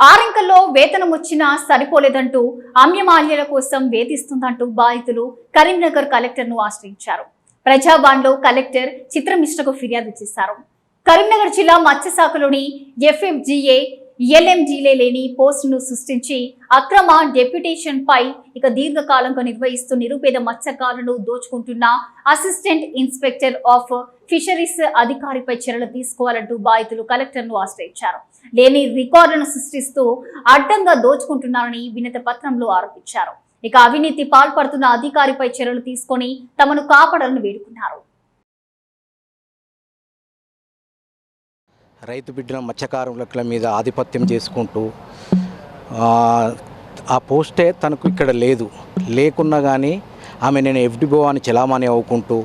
ఆరింకల్లో వేతనం వచ్చినా సరిపోలేదంటూ అమ్యమాల్యాల కోసం వేధిస్తుందంటూ బాధితులు కరీంనగర్ కలెక్టర్ను ఆశ్రయించారు. ప్రజావాణిలో కలెక్టర్ చిత్రమిశ్రకు ఫిర్యాదు చేశారు. కరీంనగర్ జిల్లా మత్స్యశాఖలోని ఎఫ్ఎఫ్జిఏ ఎల్ఎంజీలే లేని పోస్టును సృష్టించి అక్రమ డెప్యుటేషన్ పై దీర్ఘకాలంగా నిర్వహిస్తూ నిరుపేద మత్స్యకారులను దోచుకుంటున్న అసిస్టెంట్ ఇన్స్పెక్టర్ ఆఫ్ ఫిషరీస్ అధికారిపై చర్యలు తీసుకోవాలంటూ బాధితులు కలెక్టర్ను ఆశ్రయించారు. లేని రికార్డులను సృష్టిస్తూ అడ్డంగా దోచుకుంటున్నారని వినతి పత్రంలో ఆరోపించారు. అవినీతి పాల్పడుతున్న అధికారిపై చర్యలు తీసుకొని తమను కాపాడాలని వేడుకున్నారు. రైతు బిడ్డల మత్స్యకారుల మీద ఆధిపత్యం చేసుకుంటూ ఆ పోస్టే తనకు ఇక్కడ లేకున్నా కానీ ఆమె నేను ఎఫ్డిఓ అని చలామణి అవ్వుకుంటూ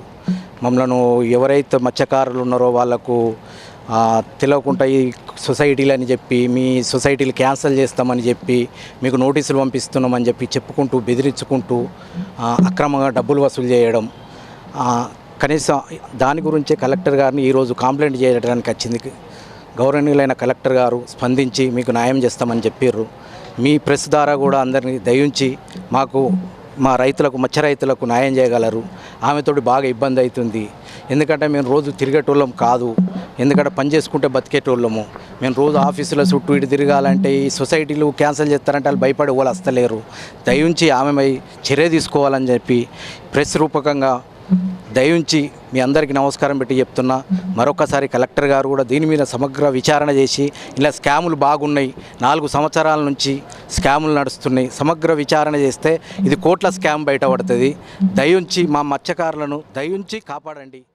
మమ్మల్ని ఎవరైతే మత్స్యకారులు ఉన్నారో వాళ్లకు తెలియకుండా ఈ సొసైటీలు అని చెప్పి మీ సొసైటీలు క్యాన్సిల్ చేస్తామని చెప్పి మీకు నోటీసులు పంపిస్తున్నామని చెప్పి చెప్పుకుంటూ బెదిరించుకుంటూ అక్రమంగా డబ్బులు వసూలు చేయడం, కనీసం దాని గురించే కలెక్టర్ గారిని ఈరోజు కంప్లైంట్ చేయడానికి వచ్చింది. గౌరవనీయులైన కలెక్టర్ గారు స్పందించి మీకు న్యాయం చేస్తామని చెప్పారు. మీ ప్రెస్ ద్వారా కూడా అందరినీ దయించి మాకు మా రైతులకు మత్స్య రైతులకు న్యాయం చేయగలరు. ఆమెతోటి బాగా ఇబ్బంది అవుతుంది. ఎందుకంటే మేము రోజు తిరిగేటోళ్ళం కాదు, ఎందుకంటే పని చేసుకుంటే బతికేటోళ్ళము. మేము రోజు ఆఫీసుల చుట్టూ ఇటు తిరగాలంటే ఈ సొసైటీలు క్యాన్సిల్ చేస్తారంటే వాళ్ళు భయపడి వాళ్ళు వస్తలేరు. దయించి ఆమెపై చర్య తీసుకోవాలని చెప్పి ప్రెస్ రూపకంగా దయించి మీ అందరికీ నమస్కారం పెట్టి చెప్తున్నా. మరొకసారి కలెక్టర్ గారు కూడా దీని మీద సమగ్ర విచారణ చేసి ఇలా స్కాములు బాగున్నాయి, 4 సంవత్సరాల నుంచి స్కాములు నడుస్తున్నాయి, సమగ్ర విచారణ చేస్తే ఇది కోట్ల స్కామ్ బయటపడుతుంది. దయించి మా మత్స్యకారులను దయించి కాపాడండి.